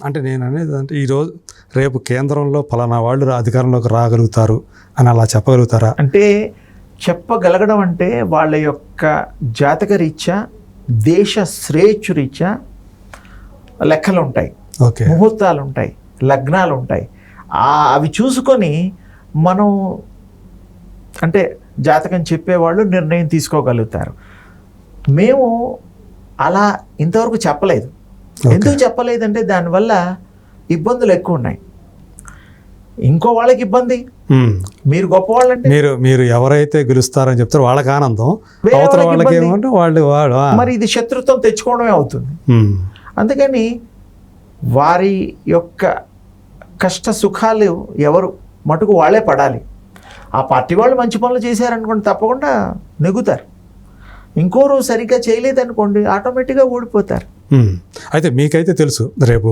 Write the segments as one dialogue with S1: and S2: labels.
S1: అంటే నేను అనేది అంటే ఈరోజు రేపు కేంద్రంలో ఫలానా వాళ్ళు అధికారంలోకి రాగలుగుతారు అని అలా చెప్పగలుగుతారా?
S2: అంటే చెప్పగలగడం అంటే వాళ్ళ యొక్క జాతక రీత్యా, దేశ శ్రేయస్సు రీత్యా లెక్కలు ఉంటాయి,
S1: ఓకే,
S2: ముహూర్తాలు ఉంటాయి, లగ్నాలు ఉంటాయి. అవి చూసుకొని మనం అంటే జాతకం చెప్పేవాళ్ళు నిర్ణయం తీసుకోగలుగుతారు. మేము అలా ఇంతవరకు చెప్పలేదు. ఎందుకు చెప్పలేదంటే దానివల్ల ఇబ్బందులు ఎక్కువ ఉన్నాయి. ఇంకో వాళ్ళకి ఇబ్బంది, మీరు గొప్పవాళ్ళంటే
S1: మీరు ఎవరైతే గెలుస్తారని చెప్తారో వాళ్ళకి ఆనందం, అవతల వాళ్ళకి ఏమంటే వాళ్ళు
S2: మరి ఇది శత్రుత్వం తెచ్చుకోవడమే అవుతుంది. అందుకని వారి యొక్క కష్ట సుఖాలు ఎవరు మటుకు వాళ్ళే పడాలి. ఆ పార్టీ వాళ్ళు మంచి పనులు చేశారనుకోండి తప్పకుండా నెగ్గుతారు. ఇంకోరు సరిగ్గా చేయలేదనుకోండి ఆటోమేటిక్గా ఓడిపోతారు.
S1: అయితే మీకైతే తెలుసు రేపు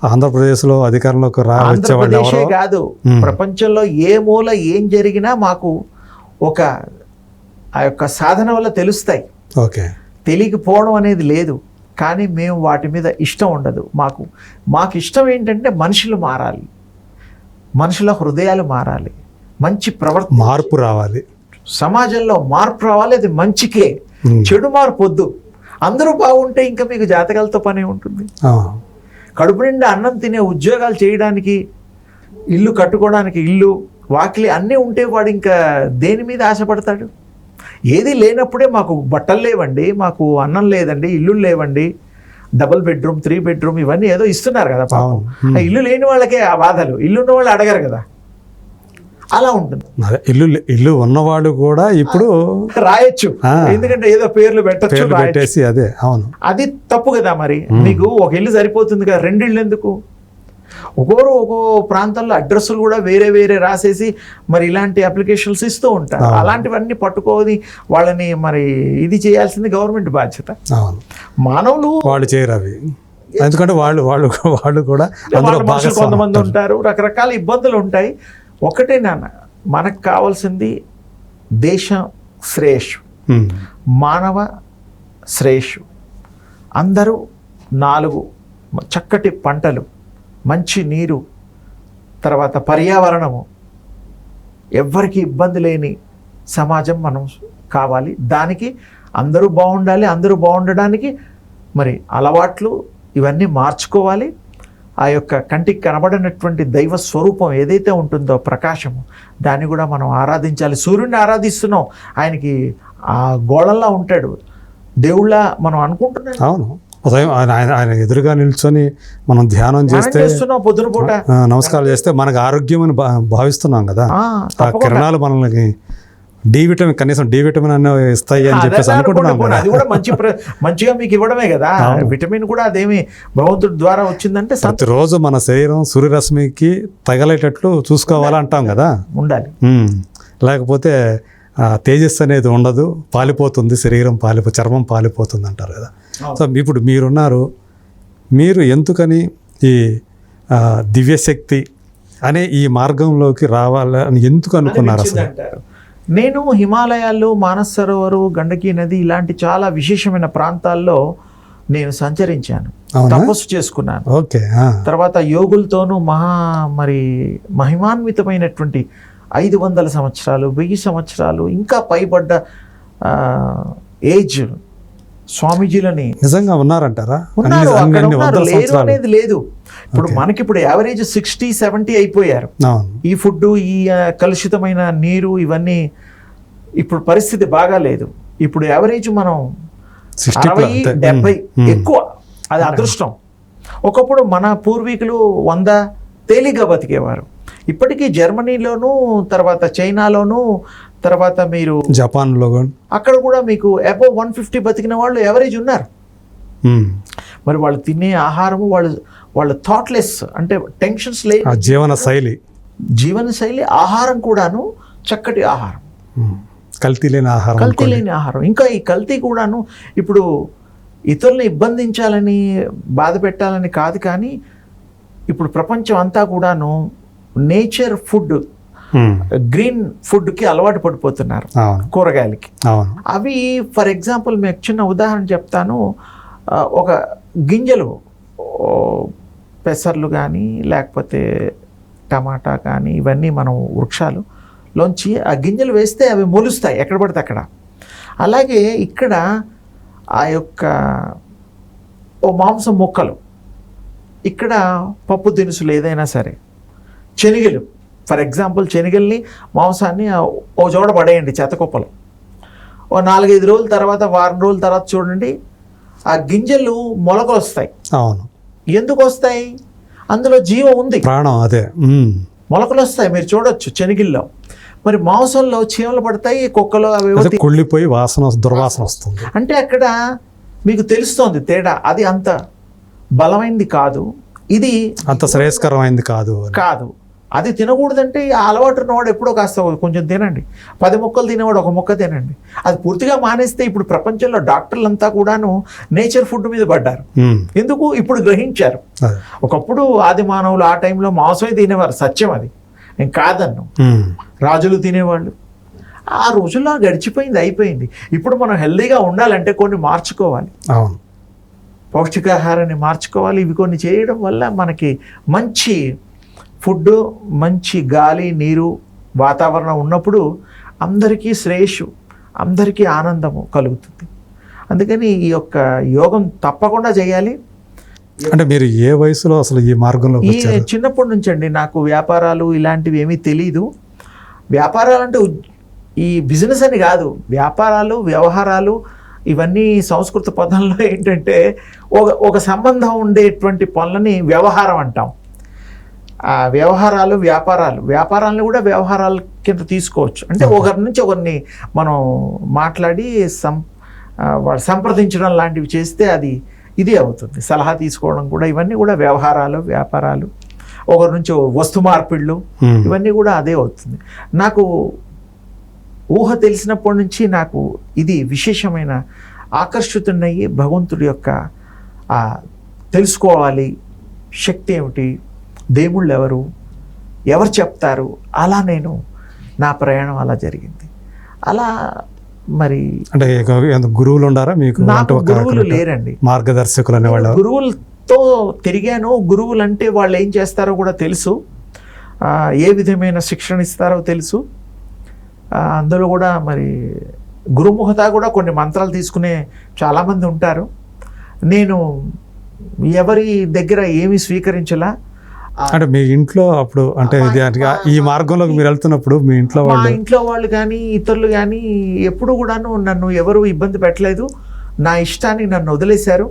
S1: ఆంధ్రప్రదేశ్లో అధికారంలోకి
S2: ఆంధ్రప్రదేశే కాదు, ప్రపంచంలో ఏ మూల ఏం జరిగినా మాకు ఒక ఆ యొక్క సాధన వల్ల తెలుస్తాయి.
S1: ఓకే,
S2: తెలియకపోవడం అనేది లేదు. కానీ మేము వాటి మీద ఇష్టం ఉండదు. మాకు ఇష్టం ఏంటంటే మనుషులు మారాలి, మనుషుల హృదయాలు మారాలి, మంచి ప్రవర్తన,
S1: మార్పు రావాలి,
S2: సమాజంలో మార్పు రావాలి. అది మంచికే, చెడు మార్పు వద్దు. అందరూ బాగుంటే ఇంకా మీకు జాతకాలతో పని ఉంటుంది. కడుపు నిండా అన్నం తినే ఉద్యోగాలు చేయడానికి, ఇల్లు కట్టుకోవడానికి ఇల్లు వాకిలి అన్నీ ఉంటే వాడు ఇంకా దేని మీద ఆశపడతాడు? ఏది లేనప్పుడే మాకు బట్టలు లేవండి, మాకు అన్నం లేదండి, ఇల్లు లేవండి, డబుల్ బెడ్రూమ్ 3 బెడ్రూమ్ ఇవన్నీ ఏదో ఇస్తున్నారు కదా పాపం. ఆ ఇల్లు లేని వాళ్ళకే ఆ బాధలు, ఇల్లున్న వాళ్ళు అడగరు కదా. అలా ఉంటుంది.
S1: ఇల్లు ఉన్నవాడు కూడా ఇప్పుడు
S2: రాయొచ్చు, ఎందుకంటే ఏదో పేర్లు పెట్టచ్చు.
S1: అదే అవును,
S2: అది తప్పు కదా. మరి మీకు ఒక ఇల్లు సరిపోతుంది కదా, 2 ఇళ్ళు ఎందుకు? ఒక్కో ప్రాంతంలో అడ్రస్లు కూడా వేరే వేరే రాసేసి మరి ఇలాంటి అప్లికేషన్స్ ఇస్తూ ఉంటారు. అలాంటివన్నీ పట్టుకొని వాళ్ళని మరి ఇది చేయాల్సింది గవర్నమెంట్ బాధ్యత. మానవులు
S1: వాళ్ళు చేయరు అవి, ఎందుకంటే వాళ్ళు కూడా
S2: కొంతమంది ఉంటారు, రకరకాల ఇబ్బందులు ఉంటాయి. ఒకటే నాన్న, మనకు కావాల్సింది దేశం శ్రేయస్సు, మానవ శ్రేయస్సు. అందరూ 4 చక్కటి పంటలు, మంచి నీరు, తర్వాత పర్యావరణము, ఎవ్వరికి ఇబ్బంది లేని సమాజం మనం కావాలి. దానికి అందరూ బాగుండాలి. అందరూ బాగుండడానికి మరి అలవాట్లు ఇవన్నీ మార్చుకోవాలి. ఆ యొక్క కంటికి కనబడినటువంటి దైవ స్వరూపం ఏదైతే ఉంటుందో ప్రకాశము, దాన్ని కూడా మనం ఆరాధించాలి. సూర్యుడిని ఆరాధిస్తున్నాం, ఆయనకి ఆ గోళంలా ఉంటాడు, దేవుళ్ళ మనం అనుకుంటున్నాం.
S1: అవును, ఉదయం ఆయన ఎదురుగా నిల్చొని మనం ధ్యానం చేస్తున్నాం,
S2: పొద్దున పూట
S1: నమస్కారం చేస్తే మనకు ఆరోగ్యం అని భావిస్తున్నాం కదా. ఆ కిరణాలు మనల్ని డి విటమిన్, కనీసం డి విటమిన్ అన్న ఇస్తాయి అని చెప్పేసి అనుకుంటున్నాం.
S2: అది కూడా మంచిగా మీకు ఇవ్వడమే కదా. విటమిన్ కూడా అదేమి భగవంతుడి ద్వారా వచ్చిందంటే
S1: ప్రతిరోజు మన శరీరం సూర్యరశ్మికి తగలేటట్లు చూసుకోవాలంటాం కదా,
S2: ఉండాలి.
S1: లేకపోతే తేజస్సు అనేది ఉండదు, పాలిపోతుంది శరీరం, చర్మం పాలిపోతుంది అంటారు కదా. సో ఇప్పుడు మీరున్నారు, మీరు ఎందుకని ఈ దివ్యశక్తి అనే ఈ మార్గంలోకి రావాలని ఎందుకు అనుకున్నారు అసలు?
S2: నేను హిమాలయాల్లో, మానస సరోవరు, గండకీ నది ఇలాంటి చాలా విశేషమైన ప్రాంతాల్లో నేను సంచరించాను, తపస్సు చేసుకున్నాను.
S1: ఓకే,
S2: తర్వాత యోగులతోనూ మహిమాన్వితమైనటువంటి 500 సంవత్సరాలు, 1000 సంవత్సరాలు ఇంకా పైబడ్డ ఏజ్ స్వామీజీలని
S1: నిజంగా ఉన్నారంటారా?
S2: లేరు అనేది లేదు. ఇప్పుడు యావరేజ్ 60-70 అయిపోయారు. ఈ ఫుడ్, ఈ కలుషితమైన నీరు, ఇవన్నీ ఇప్పుడు పరిస్థితి బాగా లేదు. ఇప్పుడు యావరేజ్ మనం 60-70 ఎక్కువ. అది అదృష్టం. ఒకప్పుడు మన పూర్వీకులు 100 తేలిగ్గా బతికేవారు. ఇప్పటికీ జర్మనీలోను, తర్వాత చైనాలోను, తర్వాత మీరు
S1: జపాన్లో
S2: అక్కడ కూడా మీకు అబౌవ్ 150 బతికిన వాళ్ళు ఎవరేజ్ ఉన్నారు. మరి వాళ్ళు తినే ఆహారము, వాళ్ళు థాట్లెస్, అంటే టెన్షన్స్ లేదు, జీవన శైలి, ఆహారం కూడాను చక్కటి ఆహారం,
S1: కల్తీ లేని
S2: ఆహారం. ఇంకా ఈ కల్తీ కూడాను ఇప్పుడు ఇతరులను ఇబ్బందించాలని, బాధ పెట్టాలని కాదు, కానీ ఇప్పుడు ప్రపంచం అంతా కూడాను నేచర్ ఫుడ్, గ్రీన్ ఫుడ్కి అలవాటు పడిపోతున్నారు, కూరగాయలకి. అవి ఫర్ ఎగ్జాంపుల్ మీకు చిన్న ఉదాహరణ చెప్తాను. ఒక గింజలు పెసర్లు కానీ లేకపోతే టమాటా కానీ ఇవన్నీ మనం వృక్షాలులోంచి ఆ గింజలు వేస్తే అవి మొలుస్తాయి ఎక్కడ పడితే అక్కడ. అలాగే ఇక్కడ ఆ యొక్క ఓ మాంసం ముక్కలు, ఇక్కడ పప్పు దినుసులు ఏదైనా సరే, శనగలు ఫర్ ఎగ్జాంపుల్ శనగల్ని మాంసాన్ని ఓ చోట పడేయండి చెత్తకుప్పలు. ఓ 4-5 రోజుల తర్వాత, వారం రోజుల తర్వాత చూడండి ఆ గింజలు మొలకలు వస్తాయి.
S1: అవును,
S2: ఎందుకు వస్తాయి? అందులో జీవం ఉంది,
S1: ప్రాణం అదే.
S2: మొలకలు వస్తాయి, మీరు చూడొచ్చు శనగిల్లో. మరి మాంసంలో చీమలు పడతాయి, కుక్కలు అవి
S1: కుళ్ళిపోయి దుర్వాసన వస్తుంది.
S2: అంటే అక్కడ మీకు తెలుస్తోంది తేడా. అది అంత బలమైంది కాదు, ఇది
S1: అంత శ్రేయస్కరమైంది కాదు.
S2: అది తినకూడదంటే ఆ అలవాటు ఉన్నవాడు ఎప్పుడో కాస్త కొంచెం తినండి. 10 ముక్కలు తినేవాడు 1 ముక్క తినండి. అది పూర్తిగా మానేస్తే ఇప్పుడు ప్రపంచంలో డాక్టర్లంతా కూడాను నేచర్ ఫుడ్ మీద పడ్డారు. ఎందుకు? ఇప్పుడు గ్రహించారు. ఒకప్పుడు ఆది మానవులు ఆ టైంలో మాంసమే తినేవారు, సత్యం అది, నేను కాదన్ను. రాజులు తినేవాళ్ళు. ఆ రోజుల్లో గడిచిపోయింది, అయిపోయింది. ఇప్పుడు మనం హెల్దీగా ఉండాలంటే కొన్ని మార్చుకోవాలి.
S1: అవును,
S2: పౌష్టికాహారాన్ని మార్చుకోవాలి. ఇవి కొన్ని చేయడం వల్ల మనకి మంచి ఫుడ్, మంచి గాలి, నీరు, వాతావరణం ఉన్నప్పుడు అందరికీ శ్రేయస్సు, అందరికీ ఆనందము కలుగుతుంది. అందుకని ఈ యొక్క యోగం తప్పకుండా చేయాలి.
S1: అంటే మీరు ఏ వయసులో అసలు ఈ మార్గంలో
S2: చిన్నప్పటి నుంచి అండి. నాకు వ్యాపారాలు ఇలాంటివి ఏమీ తెలీదు. వ్యాపారాలు అంటే ఈ బిజినెస్ అని కాదు, వ్యాపారాలు, వ్యవహారాలు ఇవన్నీ సంస్కృత పదంలో ఏంటంటే ఒక సంబంధం ఉండేటువంటి పనులని వ్యవహారం అంటాం. ఆ వ్యవహారాలు, వ్యాపారాలను కూడా వ్యవహారాల కింద తీసుకోవచ్చు. అంటే ఒకరి నుంచి ఒకరిని మనం మాట్లాడి వాళ్ళు సంప్రదించడం లాంటివి చేస్తే అది ఇది అవుతుంది. సలహా తీసుకోవడం కూడా, ఇవన్నీ కూడా వ్యవహారాలు, వ్యాపారాలు, ఒకరి నుంచి వస్తు మార్పిళ్ళు, ఇవన్నీ కూడా అదే అవుతుంది. నాకు ఊహ తెలిసినప్పటి నుంచి నాకు ఇది విశేషమైన ఆకర్షితున్నయ్యి భగవంతుడి యొక్క తెలుసుకోవాలి, శక్తి ఏమిటి, దేవుళ్ళు ఎవరు చెప్తారు, అలా నేను నా ప్రయాణం అలా జరిగింది. అలా మరి
S1: అంటే గురువులు ఉండారా మీకు?
S2: నాకు గురువులు లేరండి,
S1: మార్గదర్శకులు అనేవాళ్ళు.
S2: గురువులతో తిరిగాను. గురువులు అంటే వాళ్ళు ఏం చేస్తారో కూడా తెలుసు, ఏ విధమైన శిక్షణ ఇస్తారో తెలుసు. అందులో కూడా మరి గురుముఖత కూడా కొన్ని మంత్రాలు తీసుకునే చాలామంది ఉంటారు. నేను ఎవరి దగ్గర ఏమి స్వీకరించలా.
S1: అంటే మీ ఇంట్లో అప్పుడు అంటే ఈ మార్గంలోకి మీరు వెళ్తున్నప్పుడు మీ ఇంట్లో
S2: వాళ్ళు కానీ ఇతరులు కానీ ఎప్పుడు కూడాను నన్ను ఎవరు ఇబ్బంది పెట్టలేదు. నా ఇష్టాన్ని నన్ను వదిలేశారు.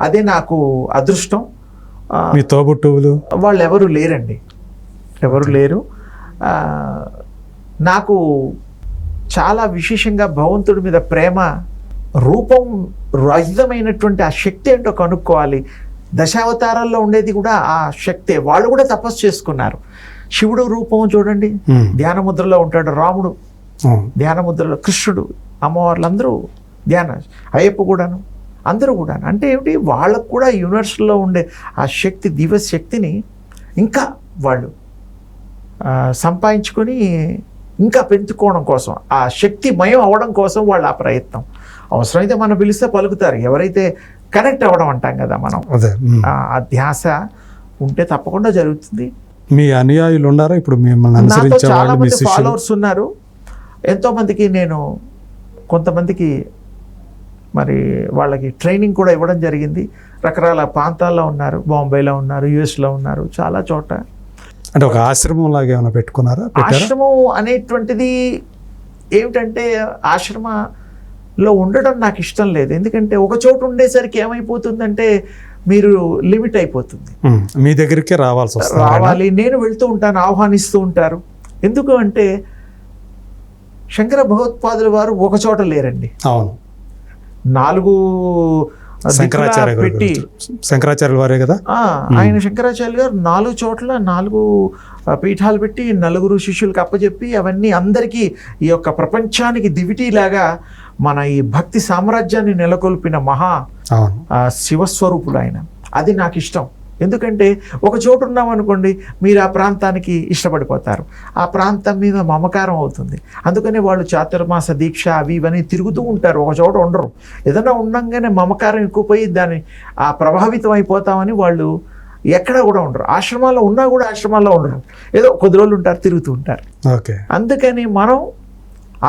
S2: అదే నాకు అదృష్టం.
S1: మీ తోబుట్టువులు
S2: వాళ్ళు ఎవరు లేరండి, ఎవరు లేరు. నాకు చాలా విశేషంగా భగవంతుడి మీద ప్రేమ, రూపం రహితమైనటువంటి ఆ శక్తి ఏంటో కనుక్కోవాలి. దశావతారాల్లో ఉండేది కూడా ఆ శక్తే. వాళ్ళు కూడా తపస్సు చేసుకున్నారు. శివుడు రూపం చూడండి, ధ్యానముద్రలో ఉంటాడు. రాముడు ధ్యానముద్రలో, కృష్ణుడు, అమ్మవార్లు అందరూ ధ్యాన, అయ్యప్ప కూడాను, అందరూ కూడాను. అంటే ఏమిటి, వాళ్ళకు కూడా యూనివర్స్లో ఉండే ఆ శక్తి, దివ్యశక్తిని ఇంకా వాళ్ళు సంపాదించుకొని ఇంకా పెంచుకోవడం కోసం, ఆ శక్తిమయం అవ్వడం కోసం వాళ్ళు ఆ ప్రయత్నం. అవసరమైతే మనం పిలిస్తే పలుకుతారు. ఎవరైతే కనెక్ట్ అవ్వడం అంటాం కదా మనం, ఆ ధ్యాస ఉంటే తప్పకుండా జరుగుతుంది.
S1: మీ అనుయాయులు ఉన్నారా ఇప్పుడు?
S2: నాతో చాలా మంది ఫాలోవర్స్ ఉన్నారు. ఎంతోమందికి నేను కొంతమందికి మరి వాళ్ళకి ట్రైనింగ్ కూడా ఇవ్వడం జరిగింది. రకరకాల ప్రాంతాల్లో ఉన్నారు, బాంబేలో ఉన్నారు, యుఎస్లో ఉన్నారు, చాలా చోట.
S1: అంటే ఒక ఆశ్రమం లాగా ఏమైనా పెట్టుకున్నారా?
S2: ఆశ్రమం అనేటువంటిది ఏమిటంటే, ఆశ్రమలో ఉండడం నాకు ఇష్టం లేదు. ఎందుకంటే ఒక చోటు ఉండేసరికి ఏమైపోతుందంటే మీరు లిమిట్ అయిపోతుంది.
S1: మీ దగ్గరికే రావాలి.
S2: నేను వెళ్తూ ఉంటాను, ఆహ్వానిస్తూ ఉంటారు. ఎందుకు అంటే శంకర భగవత్పాదుల వారు ఒక చోట లేరండి.
S1: అవును,
S2: 4 పెట్టి
S1: శంకరాచార్యుల వారే కదా
S2: ఆయన. శంకరాచార్య గారు 4 చోట్ల 4 పీఠాలు పెట్టి 4 శిష్యులకు అప్పచెప్పి అవన్నీ అందరికీ ఈ యొక్క ప్రపంచానికి దివిటీలాగా మన ఈ భక్తి సామ్రాజ్యాన్ని నెలకొల్పిన మహా శివస్వరూపుడు ఆయన. అది నాకు ఇష్టం. ఎందుకంటే ఒక చోటు ఉన్నాం అనుకోండి, మీరు ఆ ప్రాంతానికి ఇష్టపడిపోతారు, ఆ ప్రాంతం మీద మమకారం అవుతుంది. అందుకని వాళ్ళు చాతుర్మాస దీక్ష అవి ఇవన్నీ తిరుగుతూ ఉంటారు, ఒక చోట ఉండరు. ఏదైనా ఉండంగానే మమకారం ఎక్కువపోయి దాన్ని ఆ ప్రభావితం అయిపోతామని వాళ్ళు ఎక్కడ కూడా ఉండరు. ఆశ్రమాల్లో ఉన్నా కూడా ఆశ్రమాల్లో ఉండరు, ఏదో కొద్ది రోజులు ఉంటారు, తిరుగుతూ ఉంటారు.
S1: ఓకే.
S2: అందుకని మనం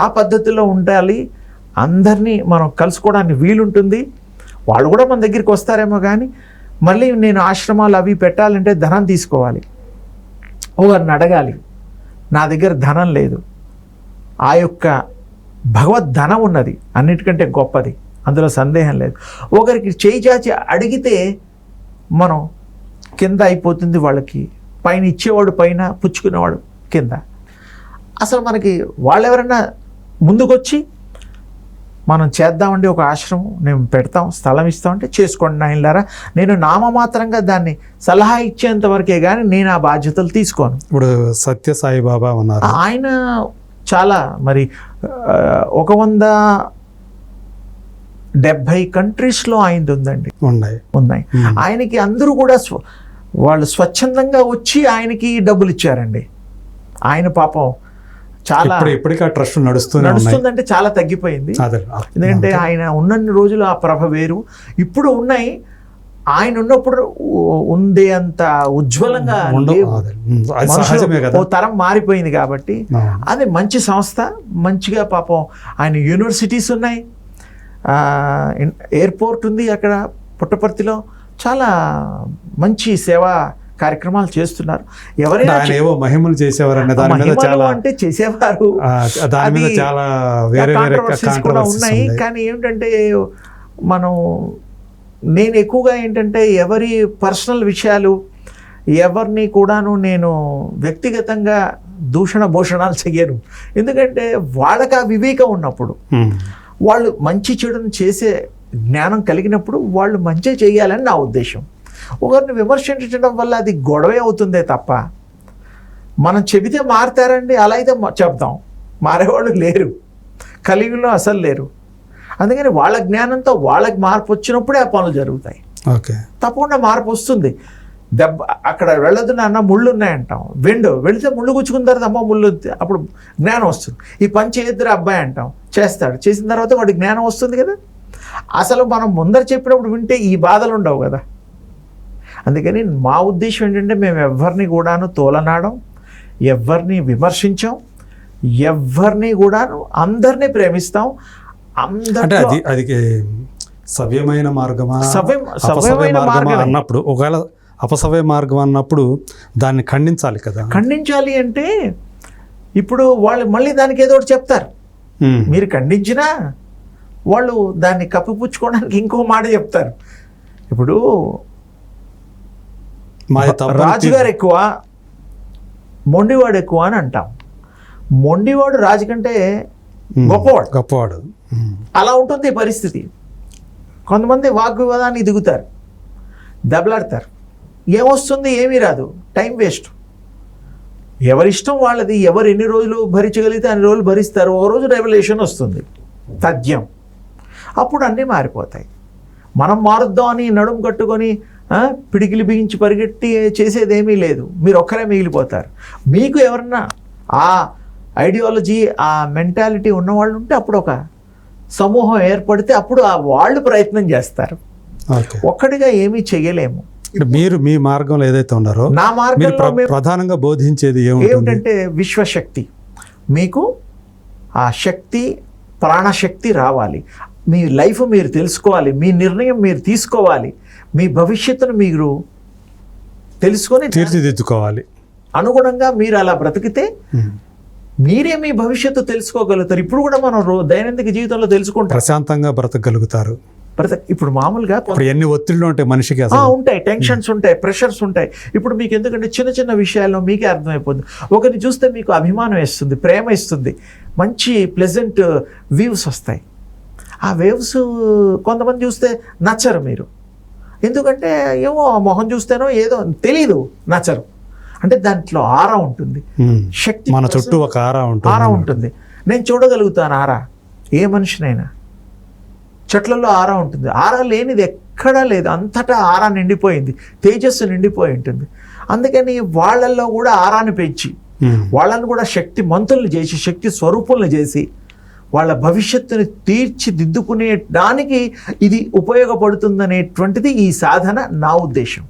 S2: ఆ పద్ధతిలో ఉండాలి. అందరినీ మనం కలుసుకోవడానికి వీలుంటుంది. వాళ్ళు కూడా మన దగ్గరికి వస్తారేమో, కానీ మళ్ళీ నేను ఆశ్రమాలు అవి పెట్టాలంటే ధనం తీసుకోవాలి, ఒకరిని అడగాలి. నా దగ్గర ధనం లేదు. ఆ యొక్క భగవద్ ధనం ఉన్నది, అన్నిటికంటే గొప్పది, అందులో సందేహం లేదు. ఒకరికి చేయి చాచి అడిగితే మనం కింద అయిపోతుంది వాళ్ళకి, పైన ఇచ్చేవాడు పైన, పుచ్చుకునేవాడు కింద. అసలు మనకి వాళ్ళు ఎవరైనా ముందుకొచ్చి మనం చేద్దామండి, ఒక ఆశ్రమం నేను పెడతాం, స్థలం ఇస్తామంటే చేసుకోండి నాయనలారా, నేను నామమాత్రంగా దాన్ని సలహా ఇచ్చేంత వరకే కానీ నేను ఆ బాధ్యతలు తీసుకోను.
S1: ఇప్పుడు సత్య సాయిబాబా ఉన్నారు,
S2: ఆయన చాలా మరి 170 కంట్రీస్లో ఆయనది ఉందండి, ఉన్నాయి. ఆయనకి అందరూ కూడా వాళ్ళు స్వచ్ఛందంగా వచ్చి ఆయనకి డబ్బులు ఇచ్చారండి. ఆయన పాపం చాలా
S1: ఇప్పటికీ ఆ ట్రస్ట్
S2: నడుస్తుందంటే చాలా తగ్గిపోయింది. ఎందుకంటే ఆయన ఉన్నన్ని రోజులు ఆ ప్రభ వేరు. ఇప్పుడు ఉన్నాయి, ఆయన ఉన్నప్పుడు ఉండే అంత ఉజ్వలంగా ఓ తరం మారిపోయింది. కాబట్టి అది మంచి సంస్థ, మంచిగా పాపం ఆయన యూనివర్సిటీస్ ఉన్నాయి, ఎయిర్పోర్ట్ ఉంది అక్కడ పుట్టపర్తిలో, చాలా మంచి సేవా కార్యక్రమాలు చేస్తున్నారు. ఎవరైనా
S1: ఏవో మహిమలు చేసేవారు
S2: అంటే చేసేవారు, కూడా ఉన్నాయి. కానీ ఏమిటంటే నేను ఎక్కువగా ఏంటంటే ఎవరి పర్సనల్ విషయాలు ఎవరిని కూడాను నేను వ్యక్తిగతంగా దూషణ భూషణాలు చెయ్యను. ఎందుకంటే వాళ్ళకి ఆ వివేకం ఉన్నప్పుడు, వాళ్ళు మంచి చెడును చేసే జ్ఞానం కలిగినప్పుడు వాళ్ళు మంచి చేయాలని నా ఉద్దేశం. ఒకరిని విమర్శించడం వల్ల అది గొడవే అవుతుందే తప్ప మనం చెబితే మారుతారండి, అలా అయితే చెప్తాం, మారేవాళ్ళు లేరు, కలియుగంలో అసలు లేరు. అందుకని వాళ్ళ జ్ఞానంతో వాళ్ళకి మార్పు వచ్చినప్పుడే ఆ పనులు జరుగుతాయి. తప్పకుండా మార్పు వస్తుంది. అక్కడ వెళ్ళదు నాన్న, ముళ్ళు ఉన్నాయంటాం, వెళితే ముళ్ళు గుచ్చుకున్న తర్వాత అమ్మ ముళ్ళు, అప్పుడు జ్ఞానం వస్తుంది. ఈ పని చేయొద్దురా అబ్బాయి అంటాం, చేస్తాడు, చేసిన తర్వాత వాడికి జ్ఞానం వస్తుంది కదా. అసలు మనం ముందర చెప్పినప్పుడు వింటే ఈ బాధలు ఉండవు కదా. అందుకని మా ఉద్దేశం ఏంటంటే మేము ఎవరిని కూడాను తోలనాడం, ఎవరిని విమర్శించాం, ఎవరిని కూడాను అందరినీ ప్రేమిస్తాం.
S1: అంటే అది సవ్యమైన మార్గమా అన్నప్పుడు, ఒకవేళ అపసవ్య మార్గం అన్నప్పుడు దాన్ని ఖండించాలి కదా. ఖండించాలి
S2: అంటే ఇప్పుడు వాళ్ళు మళ్ళీ దానికి ఏదో ఒకటి చెప్తారు. మీరు ఖండించినా వాళ్ళు దాన్ని కప్పిపుచ్చుకోవడానికి ఇంకో మాట చెప్తారు. ఇప్పుడు రాజుగారు ఎక్కువ, మొండివాడు ఎక్కువ అని అంటాం. మొండివాడు రాజు కంటే గొప్పవాడు. అలా ఉంటుంది పరిస్థితి. కొంతమంది వాగ్వివాదాన్ని దిగుతారు, దెబ్బలాడతారు, ఏమొస్తుంది, ఏమీ రాదు, టైం వేస్ట్. ఎవరిష్టం వాళ్ళది. ఎవరు ఎన్ని రోజులు భరించగలిగితే అన్ని రోజులు భరిస్తారు. ఓ రోజు రెవల్యూషన్ వస్తుంది, తథ్యం, అప్పుడు అన్నీ మారిపోతాయి. మనం మారుద్దాం అని నడుము కట్టుకొని పిడికిలి బిగించి పరిగెట్టి చేసేదేమీ లేదు. మీరు ఒక్కరే మిగిలిపోతారు. మీకు ఎవరన్నా ఆ ఐడియాలజీ, ఆ మెంటాలిటీ ఉన్నవాళ్ళు ఉంటే అప్పుడు ఒక సమూహం ఏర్పడితే అప్పుడు వాళ్ళు ప్రయత్నం చేస్తారు. ఒక్కడిగా ఏమీ చేయలేము.
S1: మీరు మీ మార్గంలో ఏదైతే ఉన్నారో,
S2: నా మార్గంలో
S1: ప్రధానంగా బోధించేది
S2: ఏమిటంటే విశ్వశక్తి. మీకు ఆ శక్తి, ప్రాణశక్తి రావాలి. మీ లైఫ్ మీరు తెలుసుకోవాలి, మీ నిర్ణయం మీరు తీసుకోవాలి, మీ భవిష్యత్తును మీరు తెలుసుకొని
S1: తీర్చిదిద్దుకోవాలి.
S2: అనుగుణంగా మీరు అలా బ్రతికితే మీరే మీ భవిష్యత్తు తెలుసుకోగలుగుతారు. ఇప్పుడు కూడా మనం దైనందిక జీవితంలో తెలుసుకుంటాం,
S1: ప్రశాంతంగా బ్రతకగలుగుతారు.
S2: ఇప్పుడు మామూలుగా
S1: ఎన్ని ఒత్తిళ్ళు ఉంటాయి మనిషికి,
S2: ఉంటాయి, టెన్షన్స్ ఉంటాయి, ప్రెషర్స్ ఉంటాయి. ఇప్పుడు మీకు ఎందుకంటే చిన్న చిన్న విషయాల్లో మీకే అర్థమైపోతుంది. ఒకరిని చూస్తే మీకు అభిమానం ఇస్తుంది, ప్రేమ ఇస్తుంది, మంచి ప్లెజెంట్ వ్యూస్ వస్తాయి. ఆ వేవ్స్ కొంతమంది చూస్తే నచ్చరు మీరు, ఎందుకంటే ఏమో మొహం చూస్తేనో ఏదో తెలీదు, నచ్చరు. అంటే దాంట్లో ఆరా ఉంటుంది, శక్తి,
S1: మన చుట్టూ ఒక ఆరా
S2: ఉంటుంది. నేను చూడగలుగుతాను ఆరా, ఏ మనిషినైనా. చెట్లలో ఆరా ఉంటుంది, ఆరా లేనిది ఎక్కడా లేదు, అంతటా ఆరా నిండిపోయింది, తేజస్సు నిండిపోయి ఉంటుంది. అందుకని వాళ్ళల్లో కూడా ఆరాన్ని పెంచి వాళ్ళని కూడా శక్తి మంతుల్ని చేసి, శక్తి స్వరూపుల్ని చేసి వాళ్ళ భవిష్యత్తుని తీర్చిదిద్దుకునే దానికి ఇది ఉపయోగపడుతుందనేటువంటిది ఈ సాధన నా ఉద్దేశం.